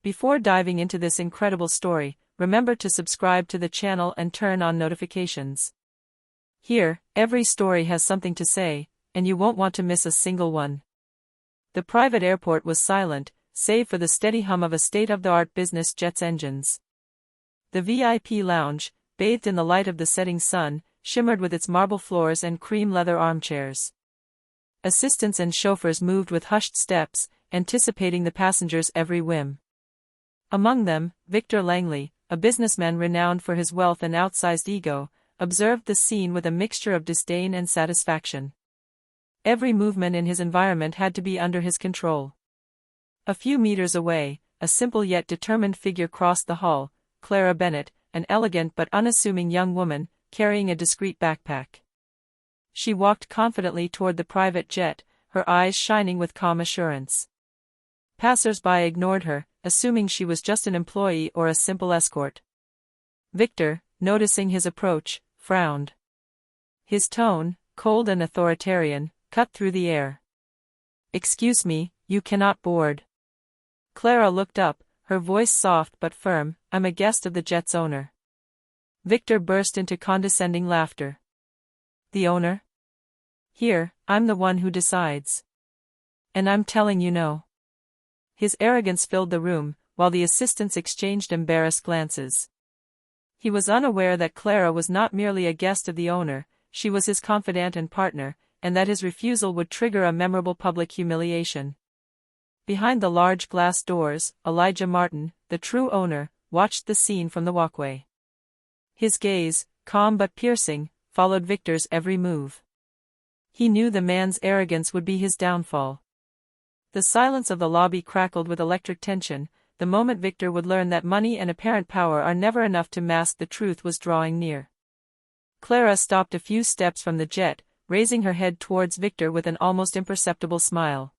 Before diving into this incredible story, remember to subscribe to the channel and turn on notifications. Here, every story has something to say, and you won't want to miss a single one. The private airport was silent, save for the steady hum of a state-of-the-art business jet's engines. The VIP lounge, bathed in the light of the setting sun, shimmered with its marble floors and cream leather armchairs. Assistants and chauffeurs moved with hushed steps, anticipating the passengers' every whim. Among them, Victor Langley, a businessman renowned for his wealth and outsized ego, observed the scene with a mixture of disdain and satisfaction. Every movement in his environment had to be under his control. A few meters away, a simple yet determined figure crossed the hall, Clara Bennett, an elegant but unassuming young woman, carrying a discreet backpack. She walked confidently toward the private jet, her eyes shining with calm assurance. Passers-by ignored her, assuming she was just an employee or a simple escort. Victor, noticing his approach, frowned. His tone, cold and authoritarian, cut through the air. "Excuse me, you cannot board." Clara looked up, her voice soft but firm. "I'm a guest of the jet's owner." Victor burst into condescending laughter. "The owner? Here, I'm the one who decides. And I'm telling you no." His arrogance filled the room, while the assistants exchanged embarrassed glances. He was unaware that Clara was not merely a guest of the owner, she was his confidant and partner, and that his refusal would trigger a memorable public humiliation. Behind the large glass doors, Elijah Martin, the true owner, watched the scene from the walkway. His gaze, calm but piercing, followed Victor's every move. He knew the man's arrogance would be his downfall. The silence of the lobby crackled with electric tension. The moment Victor would learn that money and apparent power are never enough to mask the truth was drawing near. Clara stopped a few steps from the jet, raising her head towards Victor with an almost imperceptible smile.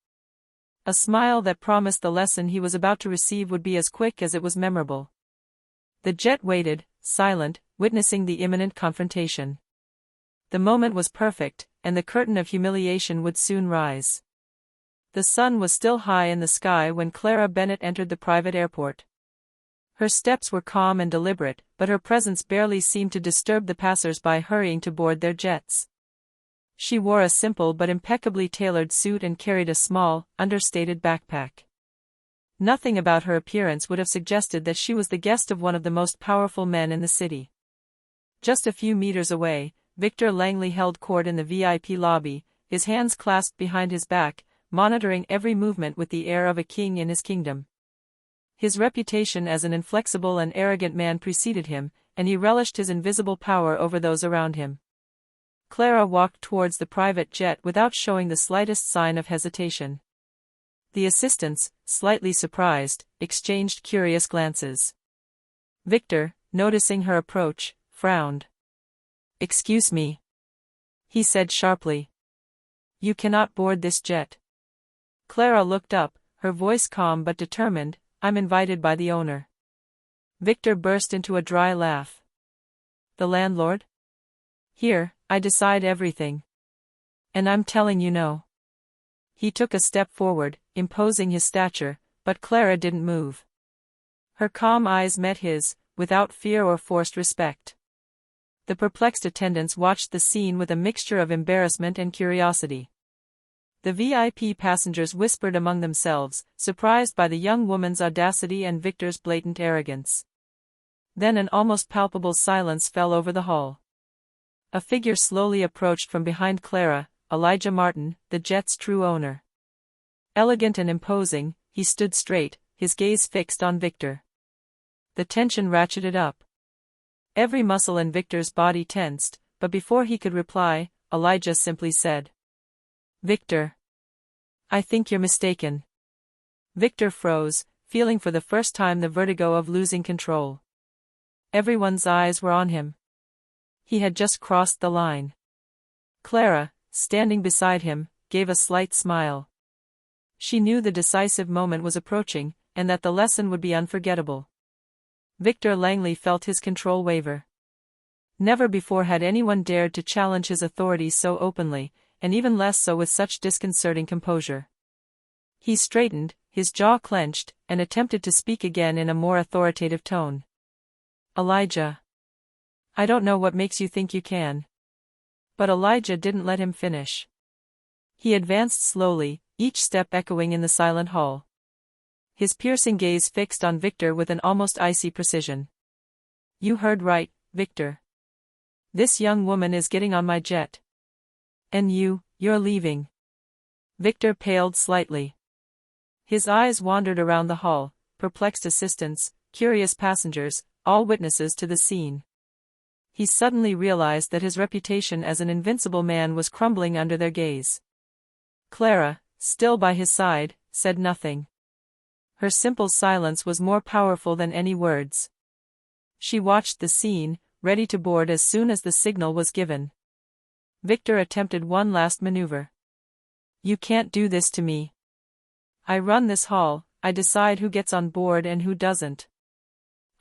A smile that promised the lesson he was about to receive would be as quick as it was memorable. The jet waited, silent, witnessing the imminent confrontation. The moment was perfect, and the curtain of humiliation would soon rise. The sun was still high in the sky when Clara Bennett entered the private airport. Her steps were calm and deliberate, but her presence barely seemed to disturb the passers-by hurrying to board their jets. She wore a simple but impeccably tailored suit and carried a small, understated backpack. Nothing about her appearance would have suggested that she was the guest of one of the most powerful men in the city. Just a few meters away, Victor Langley held court in the VIP lobby, his hands clasped behind his back, monitoring every movement with the air of a king in his kingdom. His reputation as an inflexible and arrogant man preceded him, and he relished his invisible power over those around him. Clara walked towards the private jet without showing the slightest sign of hesitation. The assistants, slightly surprised, exchanged curious glances. Victor, noticing her approach, frowned. "Excuse me," he said sharply. "You cannot board this jet." Clara looked up, her voice calm but determined. "I'm invited by the owner." Victor burst into a dry laugh. "The landlord? Here, I decide everything. And I'm telling you no." He took a step forward, imposing his stature, but Clara didn't move. Her calm eyes met his, without fear or forced respect. The perplexed attendants watched the scene with a mixture of embarrassment and curiosity. The VIP passengers whispered among themselves, surprised by the young woman's audacity and Victor's blatant arrogance. Then an almost palpable silence fell over the hall. A figure slowly approached from behind Clara, Elijah Martin, the jet's true owner. Elegant and imposing, he stood straight, his gaze fixed on Victor. The tension ratcheted up. Every muscle in Victor's body tensed, but before he could reply, Elijah simply said, "Victor, I think you're mistaken." Victor froze, feeling for the first time the vertigo of losing control. Everyone's eyes were on him. He had just crossed the line. Clara, standing beside him, gave a slight smile. She knew the decisive moment was approaching, and that the lesson would be unforgettable. Victor Langley felt his control waver. Never before had anyone dared to challenge his authority so openly, and even less so with such disconcerting composure. He straightened, his jaw clenched, and attempted to speak again in a more authoritative tone. "Elijah. I don't know what makes you think you can." But Elijah didn't let him finish. He advanced slowly, each step echoing in the silent hall. His piercing gaze fixed on Victor with an almost icy precision. "You heard right, Victor. This young woman is getting on my jet. And you're leaving." Victor paled slightly. His eyes wandered around the hall, perplexed assistants, curious passengers, all witnesses to the scene. He suddenly realized that his reputation as an invincible man was crumbling under their gaze. Clara, still by his side, said nothing. Her simple silence was more powerful than any words. She watched the scene, ready to board as soon as the signal was given. Victor attempted one last maneuver. "You can't do this to me. I run this hall, I decide who gets on board and who doesn't."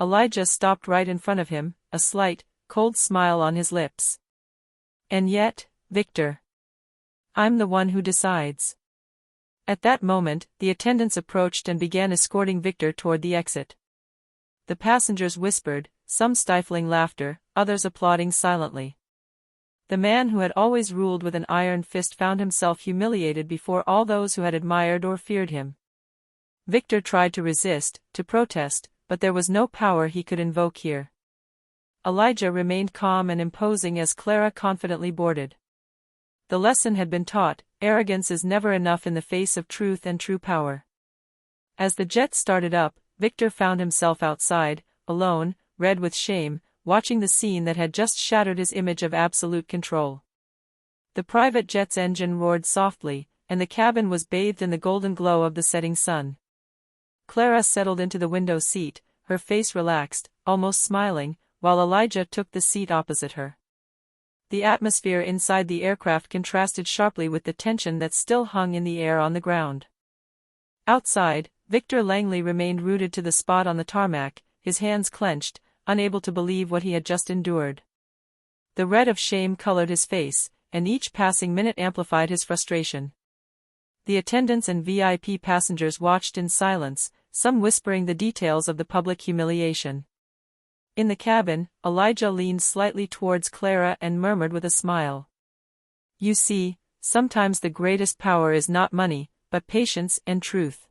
Elijah stopped right in front of him, a slight, cold smile on his lips. "And yet, Victor, I'm the one who decides." At that moment, the attendants approached and began escorting Victor toward the exit. The passengers whispered, some stifling laughter, others applauding silently. The man who had always ruled with an iron fist found himself humiliated before all those who had admired or feared him. Victor tried to resist, to protest, but there was no power he could invoke here. Elijah remained calm and imposing as Clara confidently boarded. The lesson had been taught: arrogance is never enough in the face of truth and true power. As the jet started up, Victor found himself outside, alone, red with shame, watching the scene that had just shattered his image of absolute control. The private jet's engine roared softly, and the cabin was bathed in the golden glow of the setting sun. Clara settled into the window seat, her face relaxed, almost smiling, while Elijah took the seat opposite her. The atmosphere inside the aircraft contrasted sharply with the tension that still hung in the air on the ground. Outside, Victor Langley remained rooted to the spot on the tarmac, his hands clenched, unable to believe what he had just endured. The red of shame colored his face, and each passing minute amplified his frustration. The attendants and VIP passengers watched in silence, some whispering the details of the public humiliation. In the cabin, Elijah leaned slightly towards Clara and murmured with a smile. "You see, sometimes the greatest power is not money, but patience and truth."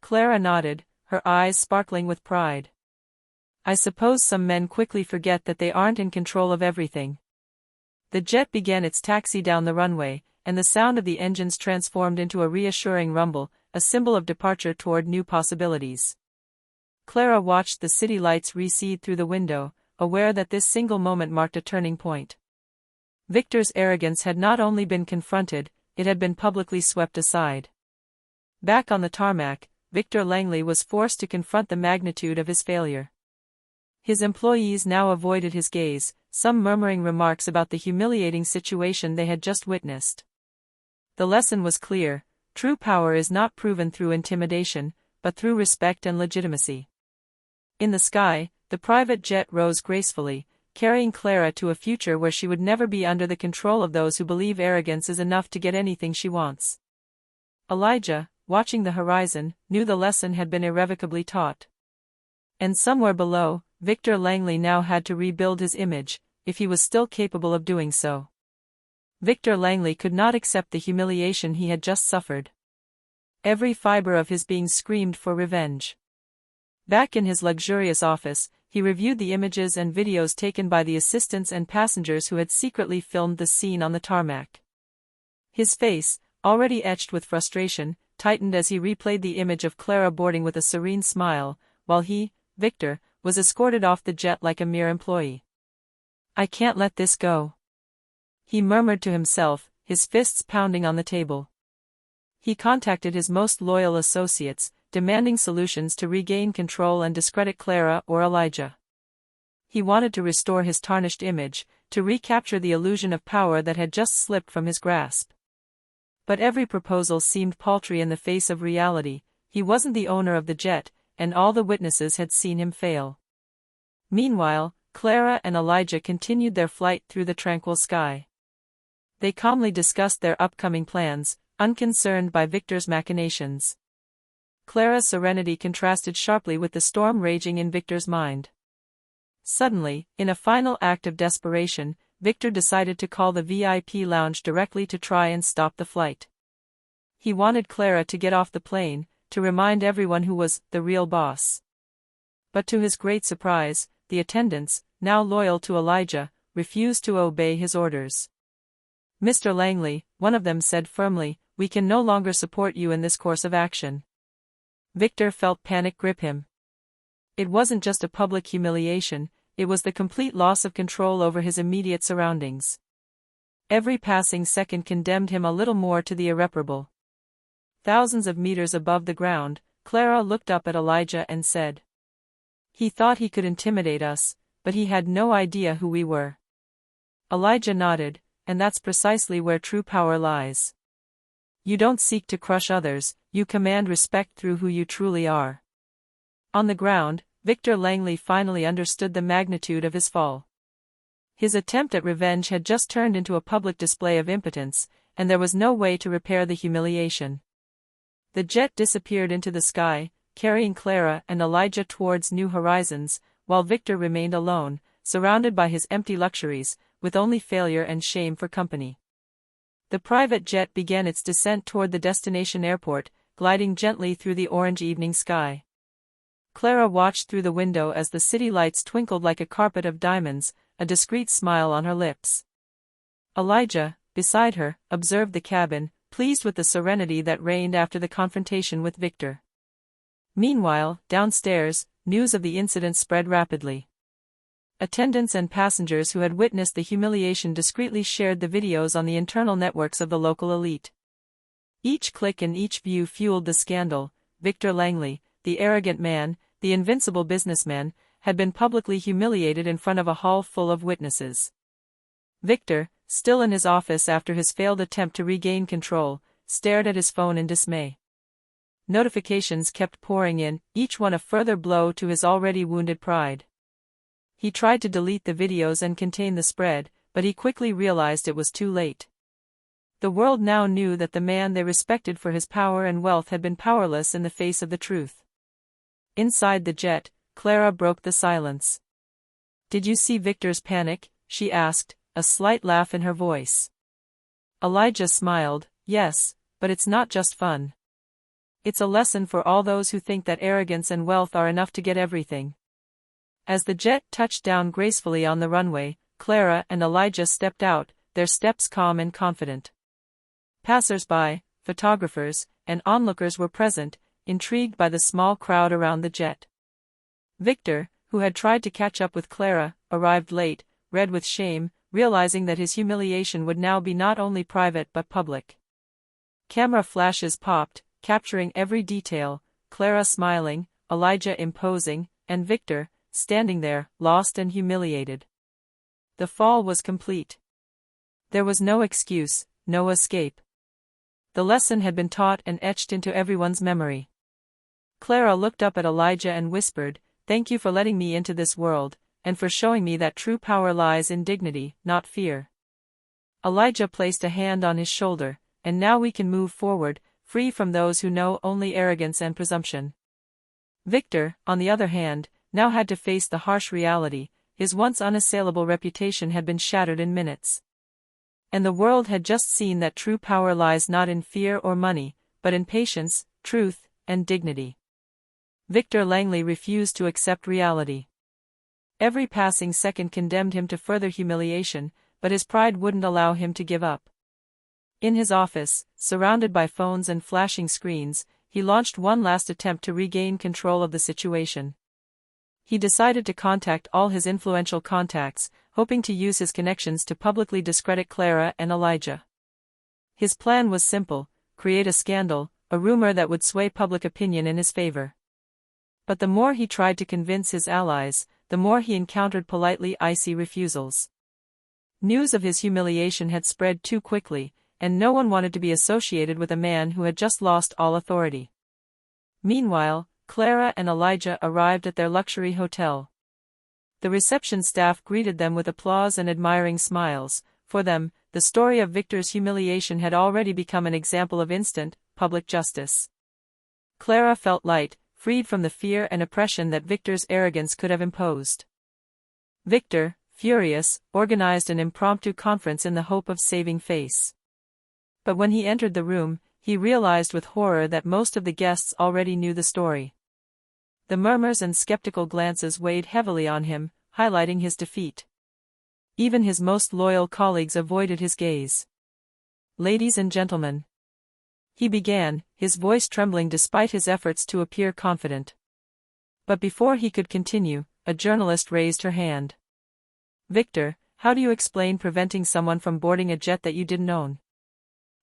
Clara nodded, her eyes sparkling with pride. "I suppose some men quickly forget that they aren't in control of everything." The jet began its taxi down the runway, and the sound of the engines transformed into a reassuring rumble, a symbol of departure toward new possibilities. Clara watched the city lights recede through the window, aware that this single moment marked a turning point. Victor's arrogance had not only been confronted, it had been publicly swept aside. Back on the tarmac, Victor Langley was forced to confront the magnitude of his failure. His employees now avoided his gaze, some murmuring remarks about the humiliating situation they had just witnessed. The lesson was clear: true power is not proven through intimidation, but through respect and legitimacy. In the sky, the private jet rose gracefully, carrying Clara to a future where she would never be under the control of those who believe arrogance is enough to get anything she wants. Elijah, watching the horizon, knew the lesson had been irrevocably taught. And somewhere below, Victor Langley now had to rebuild his image, if he was still capable of doing so. Victor Langley could not accept the humiliation he had just suffered. Every fiber of his being screamed for revenge. Back in his luxurious office, he reviewed the images and videos taken by the assistants and passengers who had secretly filmed the scene on the tarmac. His face, already etched with frustration, tightened as he replayed the image of Clara boarding with a serene smile, while he, Victor, was escorted off the jet like a mere employee. "I can't let this go," he murmured to himself, his fists pounding on the table. He contacted his most loyal associates, demanding solutions to regain control and discredit Clara or Elijah. He wanted to restore his tarnished image, to recapture the illusion of power that had just slipped from his grasp. But every proposal seemed paltry in the face of reality. He wasn't the owner of the jet, and all the witnesses had seen him fail. Meanwhile, Clara and Elijah continued their flight through the tranquil sky. They calmly discussed their upcoming plans, unconcerned by Victor's machinations. Clara's serenity contrasted sharply with the storm raging in Victor's mind. Suddenly, in a final act of desperation, Victor decided to call the VIP lounge directly to try and stop the flight. He wanted Clara to get off the plane, to remind everyone who was the real boss. But to his great surprise, the attendants, now loyal to Elijah, refused to obey his orders. "Mr. Langley," one of them said firmly, "we can no longer support you in this course of action." Victor felt panic grip him. It wasn't just a public humiliation, it was the complete loss of control over his immediate surroundings. Every passing second condemned him a little more to the irreparable. Thousands of meters above the ground, Clara looked up at Elijah and said, "He thought he could intimidate us, but he had no idea who we were." Elijah nodded, "And that's precisely where true power lies. You don't seek to crush others, you command respect through who you truly are." On the ground, Victor Langley finally understood the magnitude of his fall. His attempt at revenge had just turned into a public display of impotence, and there was no way to repair the humiliation. The jet disappeared into the sky, carrying Clara and Elijah towards new horizons, while Victor remained alone, surrounded by his empty luxuries, with only failure and shame for company. The private jet began its descent toward the destination airport, gliding gently through the orange evening sky. Clara watched through the window as the city lights twinkled like a carpet of diamonds, a discreet smile on her lips. Elijah, beside her, observed the cabin, pleased with the serenity that reigned after the confrontation with Victor. Meanwhile, downstairs, news of the incident spread rapidly. Attendants and passengers who had witnessed the humiliation discreetly shared the videos on the internal networks of the local elite. Each click and each view fueled the scandal. Victor Langley, the arrogant man, the invincible businessman, had been publicly humiliated in front of a hall full of witnesses. Victor, still in his office after his failed attempt to regain control, stared at his phone in dismay. Notifications kept pouring in, each one a further blow to his already wounded pride. He tried to delete the videos and contain the spread, but he quickly realized it was too late. The world now knew that the man they respected for his power and wealth had been powerless in the face of the truth. Inside the jet, Clara broke the silence. "Did you see Victor's panic?" she asked, a slight laugh in her voice. Elijah smiled, "Yes, but it's not just fun. It's a lesson for all those who think that arrogance and wealth are enough to get everything." As the jet touched down gracefully on the runway, Clara and Elijah stepped out, their steps calm and confident. Passers-by, photographers, and onlookers were present, intrigued by the small crowd around the jet. Victor, who had tried to catch up with Clara, arrived late, red with shame, realizing that his humiliation would now be not only private but public. Camera flashes popped, capturing every detail, Clara smiling, Elijah imposing, and Victor, standing there, lost and humiliated. The fall was complete. There was no excuse, no escape. The lesson had been taught and etched into everyone's memory. Clara looked up at Elijah and whispered, "Thank you for letting me into this world, and for showing me that true power lies in dignity, not fear." Elijah placed a hand on his shoulder, "And now we can move forward, free from those who know only arrogance and presumption." Victor, on the other hand, now had to face the harsh reality. His once unassailable reputation had been shattered in minutes. And the world had just seen that true power lies not in fear or money, but in patience, truth, and dignity. Victor Langley refused to accept reality. Every passing second condemned him to further humiliation, but his pride wouldn't allow him to give up. In his office, surrounded by phones and flashing screens, he launched one last attempt to regain control of the situation. He decided to contact all his influential contacts, hoping to use his connections to publicly discredit Clara and Elijah. His plan was simple: create a scandal, a rumor that would sway public opinion in his favor. But the more he tried to convince his allies, the more he encountered politely icy refusals. News of his humiliation had spread too quickly, and no one wanted to be associated with a man who had just lost all authority. Meanwhile, Clara and Elijah arrived at their luxury hotel. The reception staff greeted them with applause and admiring smiles. For them, the story of Victor's humiliation had already become an example of instant, public justice. Clara felt light, freed from the fear and oppression that Victor's arrogance could have imposed. Victor, furious, organized an impromptu conference in the hope of saving face. But when he entered the room, he realized with horror that most of the guests already knew the story. The murmurs and skeptical glances weighed heavily on him, highlighting his defeat. Even his most loyal colleagues avoided his gaze. "Ladies and gentlemen," he began, his voice trembling despite his efforts to appear confident. But before he could continue, a journalist raised her hand. "Victor, how do you explain preventing someone from boarding a jet that you didn't own?"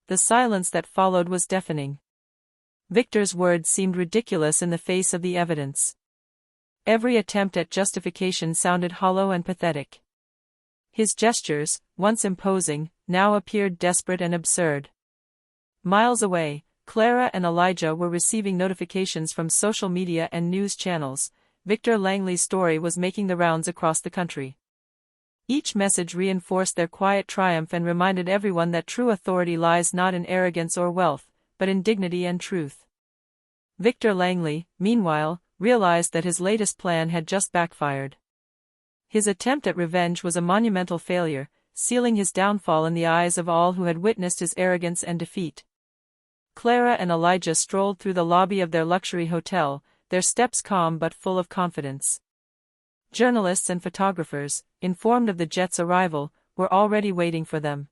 The silence that followed was deafening. Victor's words seemed ridiculous in the face of the evidence. Every attempt at justification sounded hollow and pathetic. His gestures, once imposing, now appeared desperate and absurd. Miles away, Clara and Elijah were receiving notifications from social media and news channels. Victor Langley's story was making the rounds across the country. Each message reinforced their quiet triumph and reminded everyone that true authority lies not in arrogance or wealth, but in dignity and truth. Victor Langley, meanwhile, realized that his latest plan had just backfired. His attempt at revenge was a monumental failure, sealing his downfall in the eyes of all who had witnessed his arrogance and defeat. Clara and Elijah strolled through the lobby of their luxury hotel, their steps calm but full of confidence. Journalists and photographers, informed of the jet's arrival, were already waiting for them.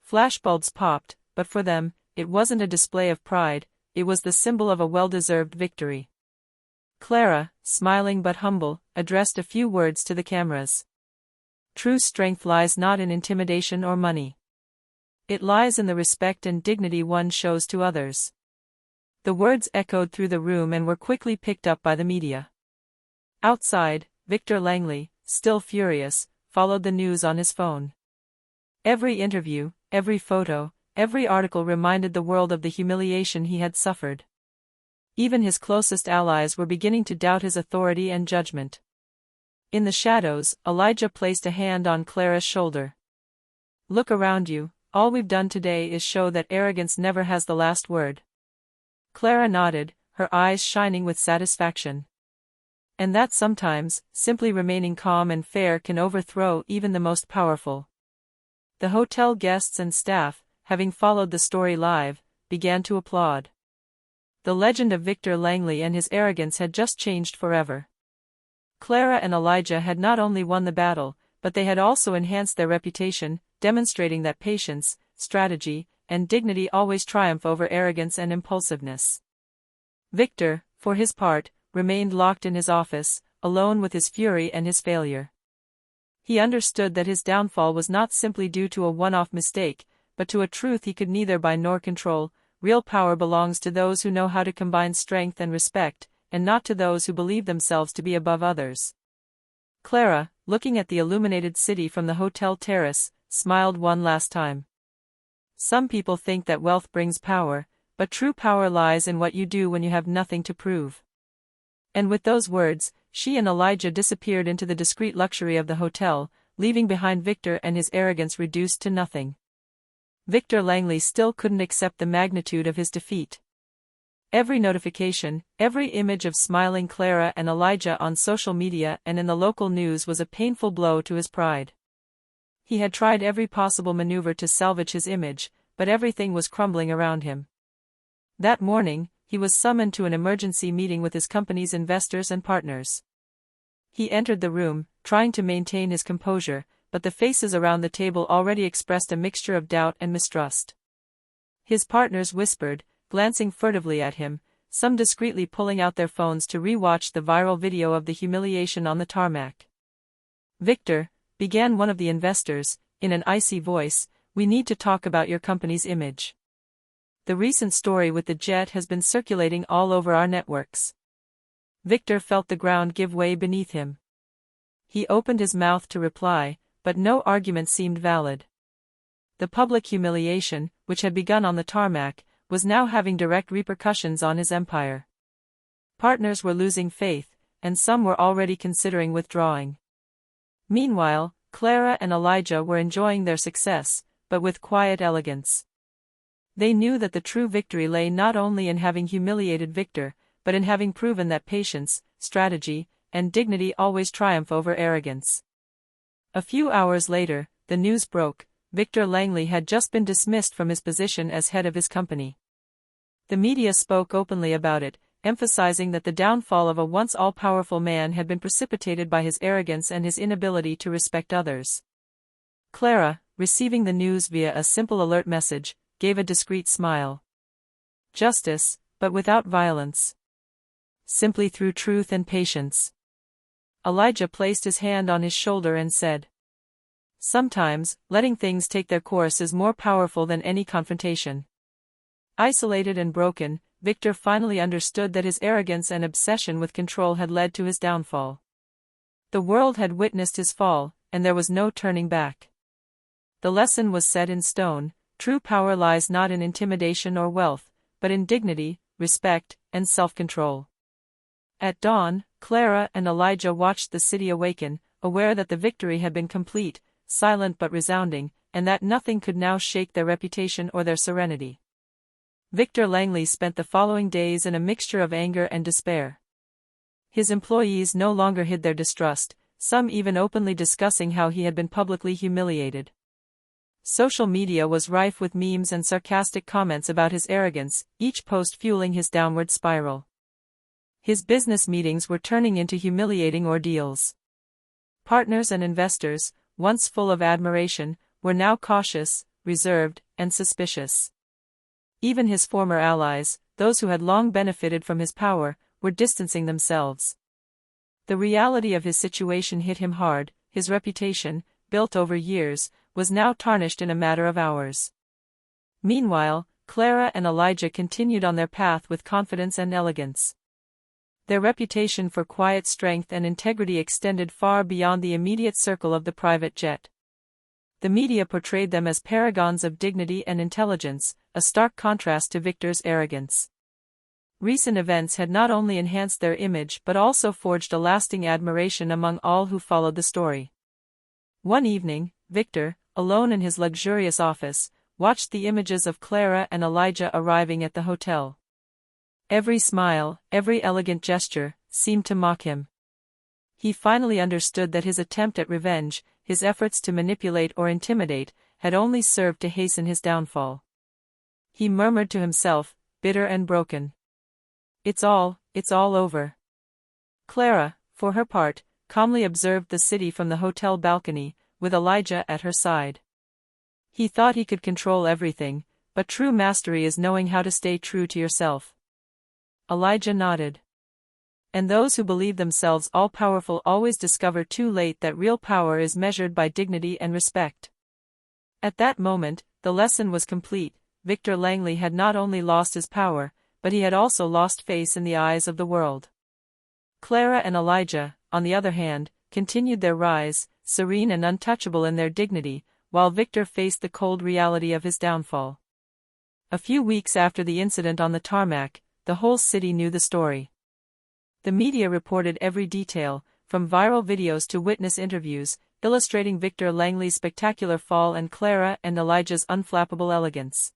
Flashbulbs popped, but for them, it wasn't a display of pride, it was the symbol of a well-deserved victory. Clara, smiling but humble, addressed a few words to the cameras. "True strength lies not in intimidation or money. It lies in the respect and dignity one shows to others." The words echoed through the room and were quickly picked up by the media. Outside, Victor Langley, still furious, followed the news on his phone. Every interview, every photo, every article reminded the world of the humiliation he had suffered. Even his closest allies were beginning to doubt his authority and judgment. In the shadows, Elijah placed a hand on Clara's shoulder. "Look around you, all we've done today is show that arrogance never has the last word." Clara nodded, her eyes shining with satisfaction. And that sometimes, simply remaining calm and fair can overthrow even the most powerful. The hotel guests and staff, having followed the story live, began to applaud. The legend of Victor Langley and his arrogance had just changed forever. Clara and Elijah had not only won the battle, but they had also enhanced their reputation, demonstrating that patience, strategy, and dignity always triumph over arrogance and impulsiveness. Victor, for his part, remained locked in his office, alone with his fury and his failure. He understood that his downfall was not simply due to a one-off mistake, but to a truth he could neither buy nor control. Real power belongs to those who know how to combine strength and respect, and not to those who believe themselves to be above others. Clara, looking at the illuminated city from the hotel terrace, smiled one last time. "Some people think that wealth brings power, but true power lies in what you do when you have nothing to prove." And with those words, she and Elijah disappeared into the discreet luxury of the hotel, leaving behind Victor and his arrogance reduced to nothing. Victor Langley still couldn't accept the magnitude of his defeat. Every notification, every image of smiling Clara and Elijah on social media and in the local news was a painful blow to his pride. He had tried every possible maneuver to salvage his image, but everything was crumbling around him. That morning, he was summoned to an emergency meeting with his company's investors and partners. He entered the room, trying to maintain his composure, but the faces around the table already expressed a mixture of doubt and mistrust. His partners whispered, glancing furtively at him, some discreetly pulling out their phones to re-watch the viral video of the humiliation on the tarmac. "Victor," began one of the investors, in an icy voice, "we need to talk about your company's image. The recent story with the jet has been circulating all over our networks." Victor felt the ground give way beneath him. He opened his mouth to reply, but no argument seemed valid. The public humiliation, which had begun on the tarmac, was now having direct repercussions on his empire. Partners were losing faith, and some were already considering withdrawing. Meanwhile, Clara and Elijah were enjoying their success, but with quiet elegance. They knew that the true victory lay not only in having humiliated Victor, but in having proven that patience, strategy, and dignity always triumph over arrogance. A few hours later, the news broke: Victor Langley had just been dismissed from his position as head of his company. The media spoke openly about it, emphasizing that the downfall of a once all-powerful man had been precipitated by his arrogance and his inability to respect others. Clara, receiving the news via a simple alert message, gave a discreet smile. Justice, but without violence. Simply through truth and patience. Elijah placed his hand on his shoulder and said, "Sometimes, letting things take their course is more powerful than any confrontation." Isolated and broken, Victor finally understood that his arrogance and obsession with control had led to his downfall. The world had witnessed his fall, and there was no turning back. The lesson was set in stone: true power lies not in intimidation or wealth, but in dignity, respect, and self-control. At dawn, Clara and Elijah watched the city awaken, aware that the victory had been complete, silent but resounding, and that nothing could now shake their reputation or their serenity. Victor Langley spent the following days in a mixture of anger and despair. His employees no longer hid their distrust, some even openly discussing how he had been publicly humiliated. Social media was rife with memes and sarcastic comments about his arrogance, each post fueling his downward spiral. His business meetings were turning into humiliating ordeals. Partners and investors, once full of admiration, were now cautious, reserved, and suspicious. Even his former allies, those who had long benefited from his power, were distancing themselves. The reality of his situation hit him hard. His reputation, built over years, was now tarnished in a matter of hours. Meanwhile, Clara and Elijah continued on their path with confidence and elegance. Their reputation for quiet strength and integrity extended far beyond the immediate circle of the private jet. The media portrayed them as paragons of dignity and intelligence, a stark contrast to Victor's arrogance. Recent events had not only enhanced their image but also forged a lasting admiration among all who followed the story. One evening, Victor, alone in his luxurious office, watched the images of Clara and Elijah arriving at the hotel. Every smile, every elegant gesture, seemed to mock him. He finally understood that his attempt at revenge, his efforts to manipulate or intimidate, had only served to hasten his downfall. He murmured to himself, bitter and broken, it's all over." Clara, for her part, calmly observed the city from the hotel balcony, with Elijah at her side. He thought he could control everything, but true mastery is knowing how to stay true to yourself. Elijah nodded. And those who believe themselves all-powerful always discover too late that real power is measured by dignity and respect. At that moment, the lesson was complete. Victor Langley had not only lost his power, but he had also lost face in the eyes of the world. Clara and Elijah, on the other hand, continued their rise, serene and untouchable in their dignity, while Victor faced the cold reality of his downfall. A few weeks after the incident on the tarmac, the whole city knew the story. The media reported every detail, from viral videos to witness interviews, illustrating Victor Langley's spectacular fall and Clara and Elijah's unflappable elegance.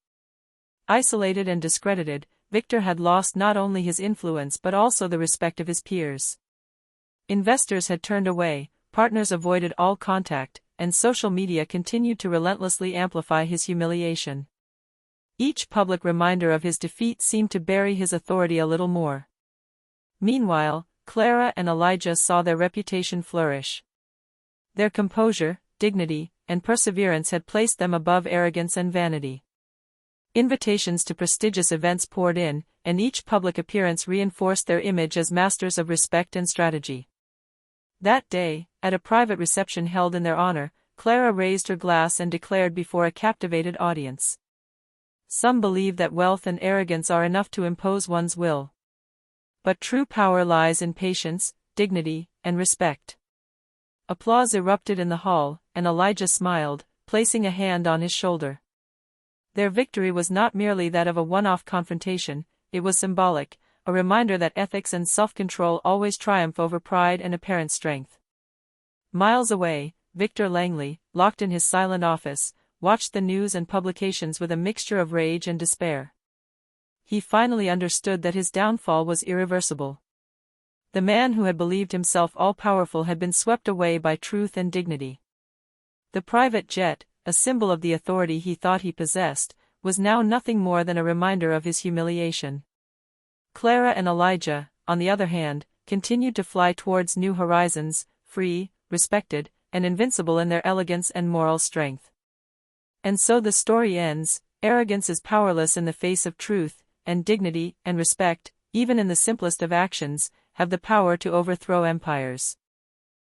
Isolated and discredited, Victor had lost not only his influence but also the respect of his peers. Investors had turned away, partners avoided all contact, and social media continued to relentlessly amplify his humiliation. Each public reminder of his defeat seemed to bury his authority a little more. Meanwhile, Clara and Elijah saw their reputation flourish. Their composure, dignity, and perseverance had placed them above arrogance and vanity. Invitations to prestigious events poured in, and each public appearance reinforced their image as masters of respect and strategy. That day, at a private reception held in their honor, Clara raised her glass and declared before a captivated audience, "Some believe that wealth and arrogance are enough to impose one's will. But true power lies in patience, dignity, and respect." Applause erupted in the hall, and Elijah smiled, placing a hand on his shoulder. Their victory was not merely that of a one-off confrontation, it was symbolic, a reminder that ethics and self-control always triumph over pride and apparent strength. Miles away, Victor Langley, locked in his silent office, watched the news and publications with a mixture of rage and despair. He finally understood that his downfall was irreversible. The man who had believed himself all-powerful had been swept away by truth and dignity. The private jet, a symbol of the authority he thought he possessed, was now nothing more than a reminder of his humiliation. Clara and Elijah, on the other hand, continued to fly towards new horizons, free, respected, and invincible in their elegance and moral strength. And so the story ends: arrogance is powerless in the face of truth, and dignity and respect, even in the simplest of actions, have the power to overthrow empires.